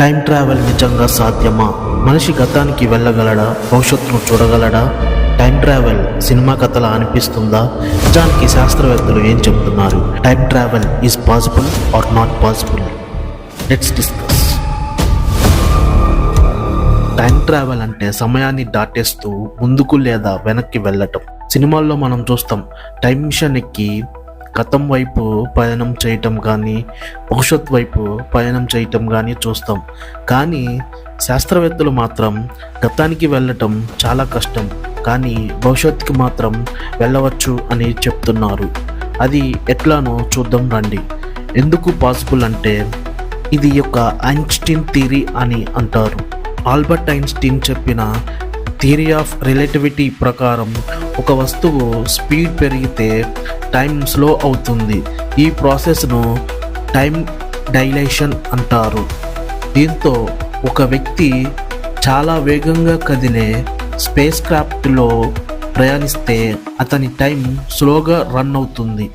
Time travel నిజంగా సాధ్యమా? మనిషి గతానికి వెళ్ళగలడా? భవిష్యత్తును చూడగలడా? టైం ట్రావెల్ సినిమా కథలా అనిపిస్తుందా? నిజానికి శాస్త్రవేత్తలు ఏం చెప్తున్నారు? Time travel is possible are not possible? Let's discuss. Time travel అంటే సమయాన్ని దాటేస్తూ ముందుకు లేదా వెనక్కి వెళ్ళటం. సినిమాల్లో మనం చూస్తాం, టైం మిషన్ ఎక్కి గతం వైపు పయనం చేయటం కానీ, భవిష్యత్ వైపు పయనం చేయటం కానీ చూస్తాం. కానీ శాస్త్రవేత్తలు మాత్రం గతానికి వెళ్ళటం చాలా కష్టం, కానీ భవిష్యత్తుకి మాత్రం వెళ్ళవచ్చు అని చెప్తున్నారు. అది ఎట్లానో చూద్దాం రండి. ఎందుకు పాసిబుల్ అంటే, ఇది యొక్క ఐన్స్టీన్ థియరీ అని అంటారు. ఆల్బర్ట్ ఐన్స్టీన్ చెప్పిన థియరీ ఆఫ్ రిలేటివిటీ ప్రకారం ఒక వస్తువు స్పీడ్ పెరిగితే టైం స్లో అవుతుంది. ఈ ప్రాసెస్ను టైం డైలేషన్ అంటారు. దీంతో ఒక వ్యక్తి చాలా వేగంగా కదిలే స్పేస్ క్రాఫ్ట్లో ప్రయాణిస్తే అతని టైం స్లోగా రన్ అవుతుంది.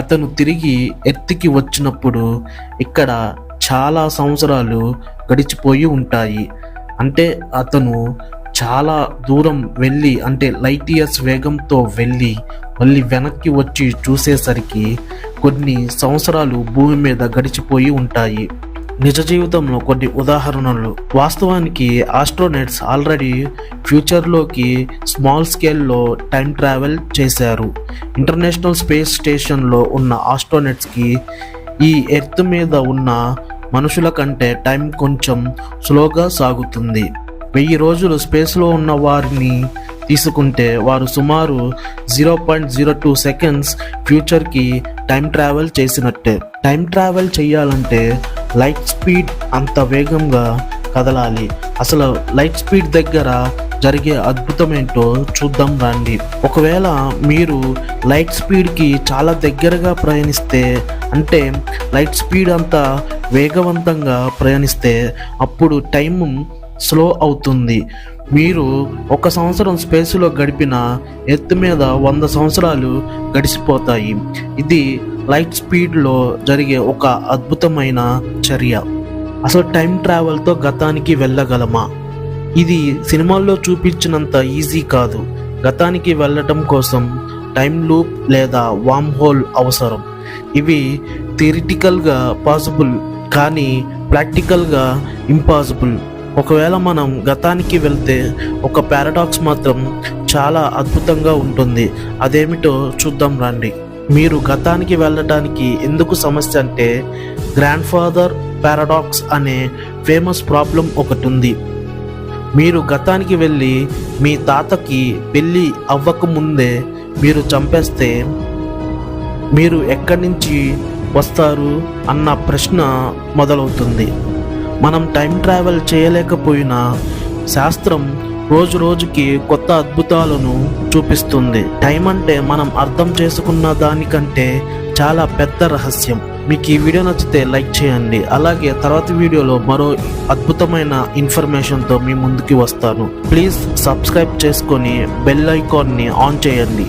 అతను తిరిగి ఎర్త్కి వచ్చినప్పుడు ఇక్కడ చాలా సంవత్సరాలు గడిచిపోయి ఉంటాయి. అంటే అతను చాలా దూరం వెళ్ళి, అంటే లైట్ ఇయర్స్ వేగంతో వెళ్ళి మళ్ళీ వెనక్కి వచ్చి చూసేసరికి కొన్ని సంవత్సరాలు భూమి మీద గడిచిపోయి ఉంటాయి. నిజ జీవితంలో కొన్ని ఉదాహరణలు. వాస్తవానికి ఆస్ట్రోనట్స్ ఆల్రెడీ ఫ్యూచర్లోకి స్మాల్ స్కేల్లో టైం ట్రావెల్ చేశారు. ఇంటర్నేషనల్ స్పేస్ స్టేషన్లో ఉన్న ఆస్ట్రోనట్స్కి ఈ ఎర్త్ మీద ఉన్న మనుషుల కంటే టైం కొంచెం స్లోగా సాగుతుంది. 1000 రోజులు స్పేస్లో ఉన్న వారిని తీసుకుంటే వారు సుమారు 0.02 సెకండ్స్ ఫ్యూచర్కి టైం ట్రావెల్ చేసినట్టే. టైం ట్రావెల్ చేయాలంటే లైట్ స్పీడ్ అంత వేగంగా కదలాలి. అసలు లైట్ స్పీడ్ దగ్గర జరిగే అద్భుతం ఏంటో చూద్దాం రండి. ఒకవేళ మీరు లైట్ స్పీడ్కి చాలా దగ్గరగా ప్రయాణిస్తే, అంటే లైట్ స్పీడ్ అంత వేగవంతంగా ప్రయాణిస్తే అప్పుడు టైం స్లో అవుతుంది. మీరు 1 సంవత్సరం స్పేస్లో గడిపిన ఎర్త్ మీద 100 సంవత్సరాలు గడిచిపోతాయి. ఇది లైట్ స్పీడ్లో జరిగే ఒక అద్భుతమైన చర్య. అసలు టైం ట్రావెల్తో గతానికి వెళ్ళగలమా? ఇది సినిమాల్లో చూపించినంత ఈజీ కాదు. గతానికి వెళ్ళటం కోసం టైం లూప్ లేదా వామ్ హోల్ అవసరం. ఇవి థియరిటికల్గా పాసిబుల్, కానీ ప్రాక్టికల్గా ఇంపాసిబుల్. ఒకవేళ మనం గతానికి వెళ్తే ఒక పారాడాక్స్ మాత్రం చాలా అద్భుతంగా ఉంటుంది. అదేమిటో చూద్దాం రండి. మీరు గతానికి వెళ్ళడానికి ఎందుకు సమస్య అంటే, గ్రాండ్ ఫాదర్ పారాడాక్స్ అనే ఫేమస్ ప్రాబ్లం ఒకటి ఉంది. మీరు గతానికి వెళ్ళి మీ తాతకి పెళ్ళి అవ్వకముందే మీరు చంపేస్తే మీరు ఎక్కడి నుంచి వస్తారు అన్న ప్రశ్న మొదలవుతుంది. మనం టైం ట్రావెల్ చేయలేకపోయినా శాస్త్రం రోజు రోజుకి కొత్త అద్భుతాలను చూపిస్తుంది. టైం అంటే మనం అర్థం చేసుకున్న దానికంటే చాలా పెద్ద రహస్యం. మీకు ఈ వీడియో నచ్చితే లైక్ చేయండి. అలాగే తర్వాత వీడియోలో మరో అద్భుతమైన ఇన్ఫర్మేషన్తో మీ ముందుకి వస్తాను. ప్లీజ్ సబ్స్క్రైబ్ చేసుకొని బెల్ ఐకాన్ని ఆన్ చేయండి.